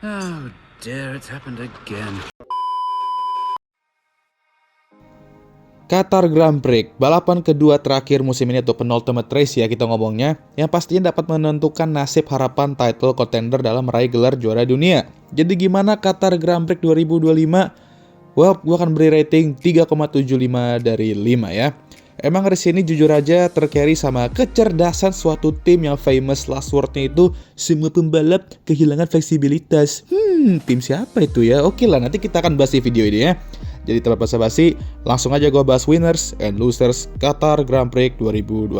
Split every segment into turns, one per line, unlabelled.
Oh dear, it's happened again.
Qatar Grand Prix, balapan kedua terakhir musim ini atau penultimate race ya kita ngomongnya, yang pastinya dapat menentukan nasib harapan title contender dalam meraih gelar juara dunia. Jadi gimana Qatar Grand Prix 2025? Well, gue akan beri rating 3,75 dari 5 ya. Emang race ini jujur aja tercarry sama kecerdasan suatu tim yang famous last word-nya itu semua pembalap kehilangan fleksibilitas. Tim siapa itu ya? Oke lah, nanti kita akan bahas di video ini ya. Jadi tanpa basa-basi, langsung aja gue bahas winners and losers Qatar Grand Prix 2025.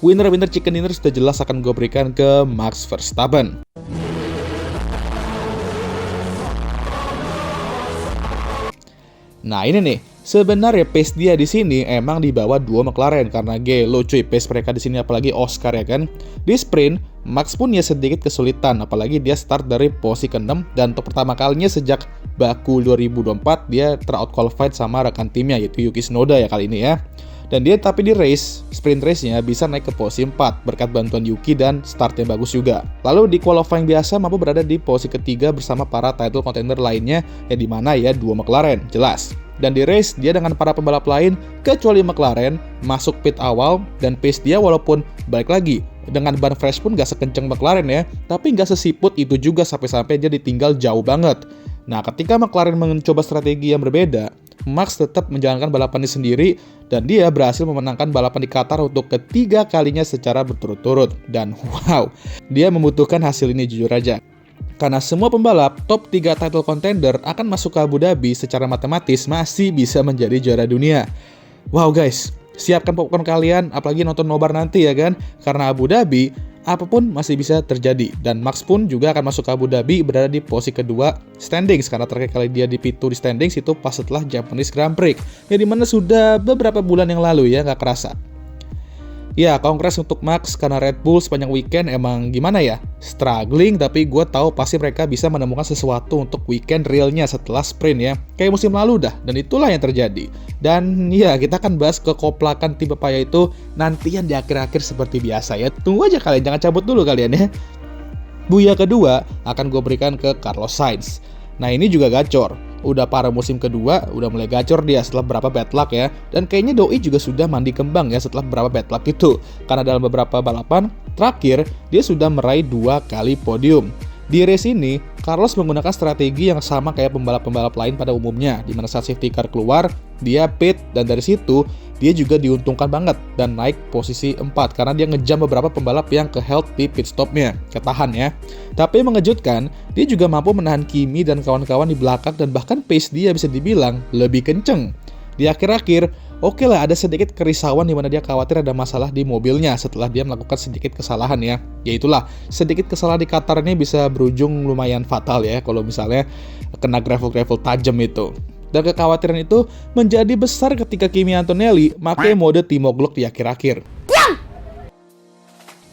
Winner chicken dinner sudah jelas akan gue berikan ke Max Verstappen. Nah ini nih, sebenarnya pace dia di sini emang di bawah dua McLaren karena gelo cuy pace mereka di sini apalagi Oscar ya kan. Di sprint, Max pun ya sedikit kesulitan apalagi dia start dari posisi ke-6 dan untuk pertama kalinya sejak Baku 2024 dia ter-out-qualified sama rekan timnya yaitu Yuki Tsunoda ya kali ini ya. Dan dia tapi di sprint race-nya bisa naik ke posisi 4 berkat bantuan Yuki dan startnya bagus juga. Lalu di qualifying biasa mampu berada di posisi ketiga bersama para title contender lainnya yang dimana ya dua McLaren, jelas. Dan di race dia dengan para pembalap lain kecuali McLaren masuk pit awal dan pace dia walaupun balik lagi dengan ban fresh pun gak sekenceng McLaren ya, tapi gak sesiput itu juga sampai-sampai dia ditinggal jauh banget. Nah ketika McLaren mencoba strategi yang berbeda, Max tetap menjalankan balapannya sendiri dan dia berhasil memenangkan balapan di Qatar untuk ketiga kalinya secara berturut-turut. Dan wow, dia membutuhkan hasil ini jujur aja. Karena semua pembalap top 3 title contender akan masuk ke Abu Dhabi secara matematis masih bisa menjadi juara dunia. Wow guys, siapkan popcorn kalian apalagi nonton nobar nanti ya kan. Karena Abu Dhabi apapun masih bisa terjadi dan Max pun juga akan masuk ke Abu Dhabi berada di posisi kedua standings karena terakhir kali dia di P2 di standings itu pas setelah Japanese Grand Prix yang dimana sudah beberapa bulan yang lalu ya nggak kerasa. Ya kongres untuk Max karena Red Bull sepanjang weekend emang gimana ya struggling tapi gue tahu pasti mereka bisa menemukan sesuatu untuk weekend realnya setelah sprint ya kayak musim lalu dah dan itulah yang terjadi. Dan ya kita akan bahas kekoplakan tim pepaya itu nantian di akhir-akhir seperti biasa ya. Tunggu aja kalian, jangan cabut dulu kalian ya. Buya kedua akan gue berikan ke Carlos Sainz. Nah ini juga gacor. Udah para musim kedua, udah mulai gacor dia setelah beberapa bad luck ya. Dan kayaknya Doi juga sudah mandi kembang ya setelah beberapa bad luck itu. Karena dalam beberapa balapan terakhir, dia sudah meraih 2 kali podium. Di race ini, Carlos menggunakan strategi yang sama kayak pembalap-pembalap lain pada umumnya, di mana saat safety car keluar, dia pit, dan dari situ, dia juga diuntungkan banget dan naik posisi 4 karena dia ngejam beberapa pembalap yang ke-held di pit stopnya, ketahan ya. Tapi mengejutkan, dia juga mampu menahan Kimi dan kawan-kawan di belakang dan bahkan pace dia bisa dibilang lebih kenceng. Di akhir-akhir, oke lah ada sedikit kerisauan di mana dia khawatir ada masalah di mobilnya setelah dia melakukan sedikit kesalahan ya. Yaitulah, sedikit kesalahan di Qatar ini bisa berujung lumayan fatal ya kalau misalnya kena gravel-gravel tajam itu. Dan kekhawatiran itu menjadi besar ketika Kimi Antonelli pakai mode Timo Glock di akhir-akhir.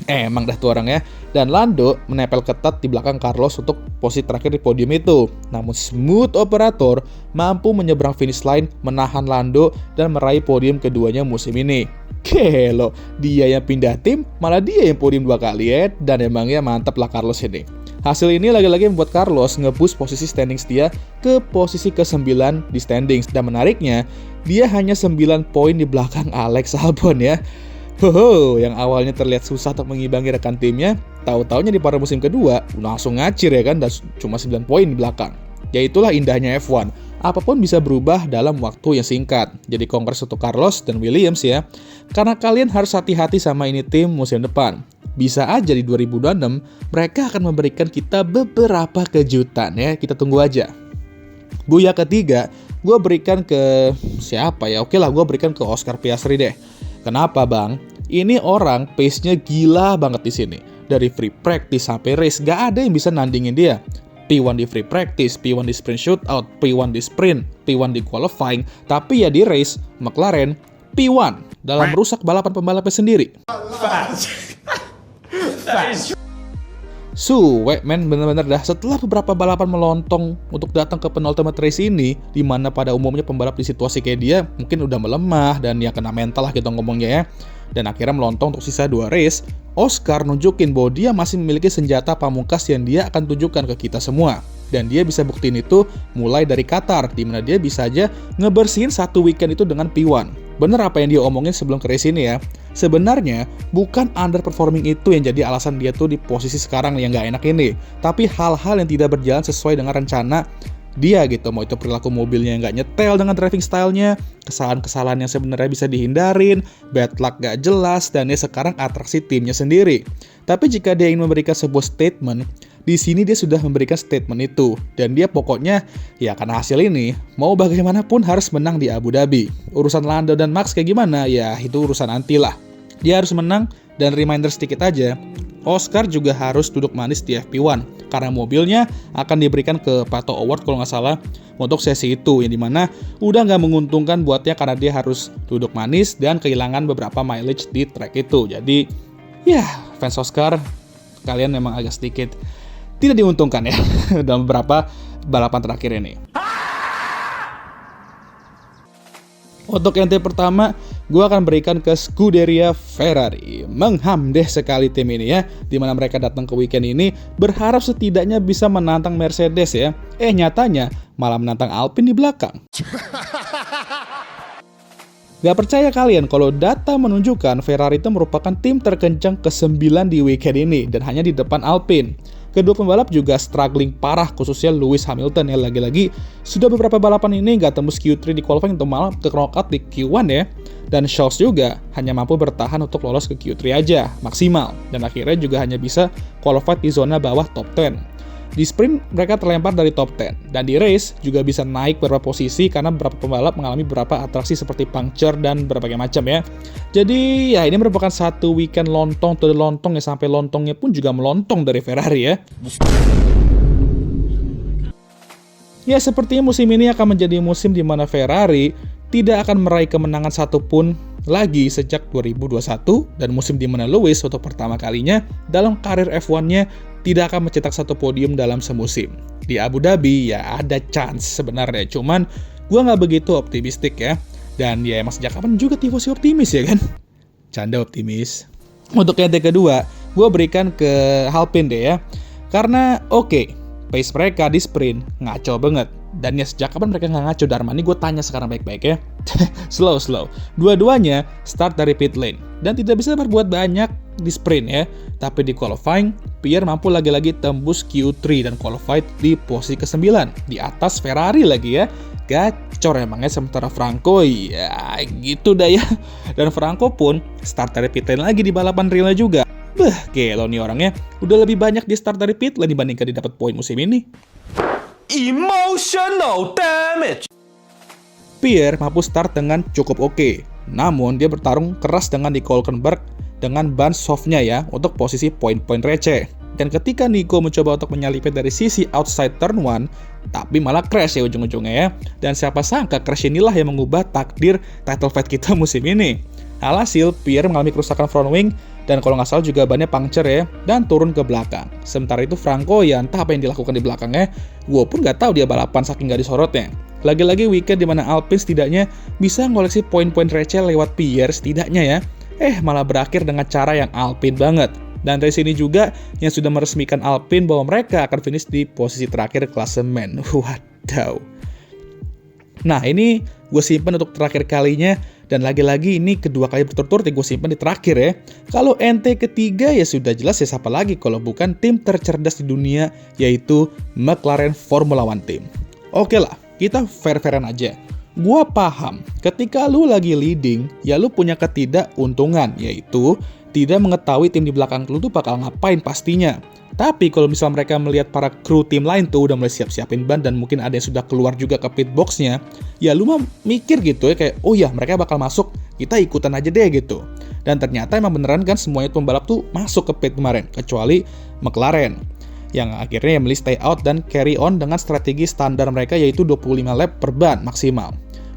Emang dah tuh orang ya. Dan Lando menempel ketat di belakang Carlos untuk posisi terakhir di podium itu. Namun smooth operator mampu menyeberang finish line, menahan Lando dan meraih podium keduanya musim ini. Gelo, dia yang pindah tim, malah dia yang podium 2 kali ya. Dan emangnya mantap lah Carlos ini. Hasil ini lagi-lagi membuat Carlos nge-boost posisi standings dia ke posisi ke-9 di standings. Dan menariknya, dia hanya 9 poin di belakang Alex Albon ya. Yang awalnya terlihat susah untuk mengimbangi rekan timnya, tahu-taunya di pada musim kedua langsung ngacir ya kan, dan cuma 9 poin di belakang. Ya itulah indahnya F1, apapun bisa berubah dalam waktu yang singkat. Jadi kongres untuk Carlos dan Williams ya, karena kalian harus hati-hati sama ini tim musim depan. Bisa aja di 2026 mereka akan memberikan kita beberapa kejutan ya, kita tunggu aja. Buya ketiga, gue berikan ke siapa ya? Oke lah, gue berikan ke Oscar Piastri deh. Kenapa bang? Ini orang pace-nya gila banget di sini. Dari free practice sampai race, gak ada yang bisa nandingin dia. P1 di free practice, P1 di sprint shootout, P1 di sprint, P1 di qualifying. Tapi ya di race, McLaren P1 dalam merusak balapan pembalapnya sendiri. suwe men, bener-bener dah. Setelah beberapa balapan melontong untuk datang ke penultimate race ini, di mana pada umumnya pembalap di situasi kayak dia mungkin udah melemah dan ya kena mental lah gitu ngomongnya ya. Dan akhirnya melontong untuk sisa 2 race, Oscar nunjukin bahwa dia masih memiliki senjata pamungkas yang dia akan tunjukkan ke kita semua. Dan dia bisa buktiin itu mulai dari Qatar, di mana dia bisa aja ngebersihin satu weekend itu dengan P1. Bener apa yang dia omongin sebelum ke race ini ya. Sebenarnya bukan underperforming itu yang jadi alasan dia tuh di posisi sekarang yang nggak enak ini, tapi hal-hal yang tidak berjalan sesuai dengan rencana dia gitu. Mau itu perilaku mobilnya yang nggak nyetel dengan driving style-nya, kesalahan-kesalahan yang sebenarnya bisa dihindarin, bad luck nggak jelas, dan ya sekarang atraksi timnya sendiri. Tapi jika dia ingin memberikan sebuah statement, di sini dia sudah memberikan statement itu, dan dia pokoknya ya karena hasil ini mau bagaimanapun harus menang di Abu Dhabi. Urusan Lando dan Max kayak gimana ya itu urusan nanti lah. Dia harus menang, dan reminder sedikit aja, Oscar juga harus duduk manis di FP1 karena mobilnya akan diberikan ke Pato Award kalau nggak salah untuk sesi itu, yang dimana udah nggak menguntungkan buatnya karena dia harus duduk manis dan kehilangan beberapa mileage di track itu. Jadi ya fans Oscar, kalian memang agak sedikit tidak diuntungkan ya dalam beberapa balapan terakhir ini. Untuk ente pertama, gue akan berikan ke Scuderia Ferrari. Menghamdeh sekali tim ini ya, dimana mereka datang ke weekend ini berharap setidaknya bisa menantang Mercedes ya. Nyatanya malah menantang Alpine di belakang. Gak percaya kalian kalau data menunjukkan Ferrari itu merupakan tim terkencang ke-9 di weekend ini dan hanya di depan Alpine. Kedua pembalap juga struggling parah, khususnya Lewis Hamilton yang lagi-lagi sudah beberapa balapan ini nggak tembus Q3 di qualifying untuk malah ke knockout di Q1 ya. Dan Charles juga hanya mampu bertahan untuk lolos ke Q3 aja, maksimal. Dan akhirnya juga hanya bisa qualified di zona bawah top 10. Di sprint mereka terlempar dari top 10, dan di race juga bisa naik beberapa posisi karena beberapa pembalap mengalami beberapa atraksi seperti puncture dan berbagai macam ya. Jadi ya ini merupakan satu weekend lontong to the lontong ya, sampai lontongnya pun juga melontong dari Ferrari ya. Ya sepertinya musim ini akan menjadi musim di mana Ferrari tidak akan meraih kemenangan satupun lagi sejak 2021, dan musim di mana Lewis untuk pertama kalinya dalam karir F1-nya tidak akan mencetak satu podium dalam semusim. Di Abu Dhabi ya ada chance sebenarnya, cuman gue nggak begitu optimistik ya. Dan ya emang sejak kapan juga tifosi optimis ya kan? Canda optimis. Untuk yang kedua, gue berikan ke Alpine deh ya. Karena oke, pace mereka di sprint ngaco banget. Dan ya sejak kapan mereka nggak ngaco, Darmani? Gue tanya sekarang baik-baik ya. Slow. Dua-duanya start dari pit lane dan tidak bisa berbuat banyak di sprint ya. Tapi di qualifying, Pierre mampu lagi-lagi tembus Q3 dan qualified di posisi ke-9 di atas Ferrari lagi ya. Gacor emangnya. Sementara Franco ya gitu dah ya. Dan Franco pun start dari pit lane lagi di balapan real juga. Gelo nih orangnya. Udah lebih banyak di start dari pit lane dibandingkan dia dapat poin musim ini.
Emotional damage.
Pierre mampu start dengan cukup oke. Namun dia bertarung keras dengan Nico Hülkenberg dengan ban softnya ya untuk posisi poin-poin receh. Dan ketika Nico mencoba untuk menyalipnya dari sisi outside turn 1, tapi malah crash ya ujung-ujungnya ya. Dan siapa sangka crash inilah yang mengubah takdir title fight kita musim ini. Alhasil, Pierre mengalami kerusakan front wing, dan kalau nggak salah juga bannya puncture ya, dan turun ke belakang. Sementara itu Franco ya entah apa yang dilakukan di belakangnya, gue pun nggak tahu dia balapan saking nggak disorotnya. Lagi-lagi weekend dimana Alpine setidaknya bisa ngoleksi poin-poin receh lewat Pierre setidaknya ya. Malah berakhir dengan cara yang Alpine banget. Dan dari sini juga yang sudah meresmikan Alpine bahwa mereka akan finish di posisi terakhir klasemen. Wadaw. Nah ini gue simpan untuk terakhir kalinya. Dan lagi-lagi ini kedua kali berturut-turut gue simpan di terakhir ya. Kalau NT ketiga ya sudah jelas ya siapa lagi kalau bukan tim tercerdas di dunia, yaitu McLaren Formula One Team. Oke lah, kita fair-fairan aja. Gua paham, ketika lu lagi leading, ya lu punya ketidakuntungan, yaitu tidak mengetahui tim di belakang lu tuh bakal ngapain pastinya. Tapi kalau misal mereka melihat para kru tim lain tuh udah mulai siap-siapin ban dan mungkin ada yang sudah keluar juga ke pit box-nya, ya lu mah mikir gitu ya kayak, oh ya mereka bakal masuk, kita ikutan aja deh gitu. Dan ternyata emang beneran kan semuanya pembalap tuh masuk ke pit kemarin, kecuali McLaren, yang akhirnya milih stay out dan carry on dengan strategi standar mereka yaitu 25 lap per ban maksimal.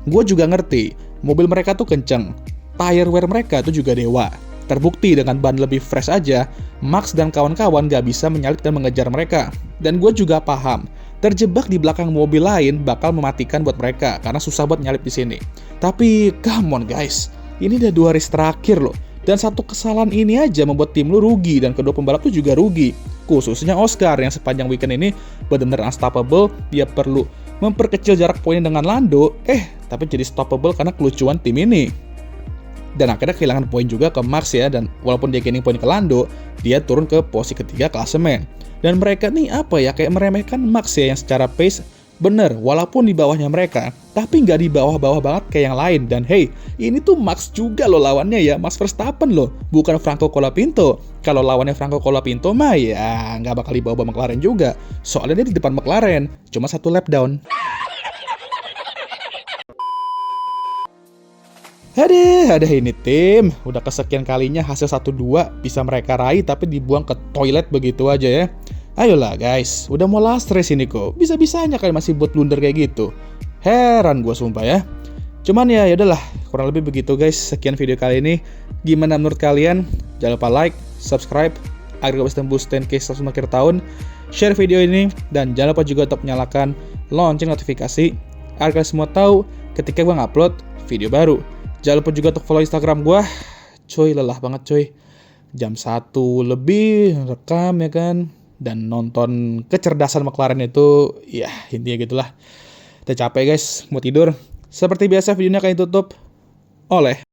Gue juga ngerti, mobil mereka tuh kenceng, tire wear mereka tuh juga dewa. Terbukti dengan ban lebih fresh aja, Max dan kawan-kawan gak bisa menyalip dan mengejar mereka. Dan gue juga paham, terjebak di belakang mobil lain bakal mematikan buat mereka, karena susah buat nyalip di sini. Tapi, come on guys, ini udah 2 race terakhir loh. Dan satu kesalahan ini aja membuat tim lu rugi, dan kedua pembalap tuh juga rugi. Khususnya Oscar yang sepanjang weekend ini benar-benar unstoppable, dia perlu memperkecil jarak poinnya dengan Lando, tapi jadi stoppable karena kelucuan tim ini. Dan akhirnya kehilangan poin juga ke Max ya, dan walaupun dia gaining poin ke Lando, dia turun ke posisi ketiga klasemen. Dan mereka nih kayak meremehkan Max ya, yang secara pace bener, walaupun di bawahnya mereka, tapi nggak di bawah-bawah banget kayak yang lain. Dan hey, ini tuh Max juga loh lawannya ya, Max Verstappen loh, bukan Franco Colapinto. Kalau lawannya Franco Colapinto mah ya nggak bakal dibawa McLaren juga, soalnya dia di depan McLaren, cuma 1 lap down. Ada ini tim, udah kesekian kalinya hasil 1-2 bisa mereka raih tapi dibuang ke toilet begitu aja ya. Ayolah guys, udah mau last race ini kok, bisa-bisanya kalian masih buat blunder kayak gitu. Heran gue sumpah ya. Cuman ya udahlah, kurang lebih begitu guys, sekian video kali ini. Gimana menurut kalian? Jangan lupa like, subscribe, agar gue bisa tembus 10k sebelum akhir tahun. Share video ini, dan jangan lupa juga untuk menyalakan lonceng notifikasi, agar kalian semua tahu ketika gue ngupload video baru. Jangan lupa juga untuk follow Instagram gue. Coy, lelah banget coy. Jam 1 lebih rekam ya kan. Dan nonton kecerdasan McLaren itu, ya intinya gitulah. Udah capek guys, mau tidur. Seperti biasa videonya akan ditutup oleh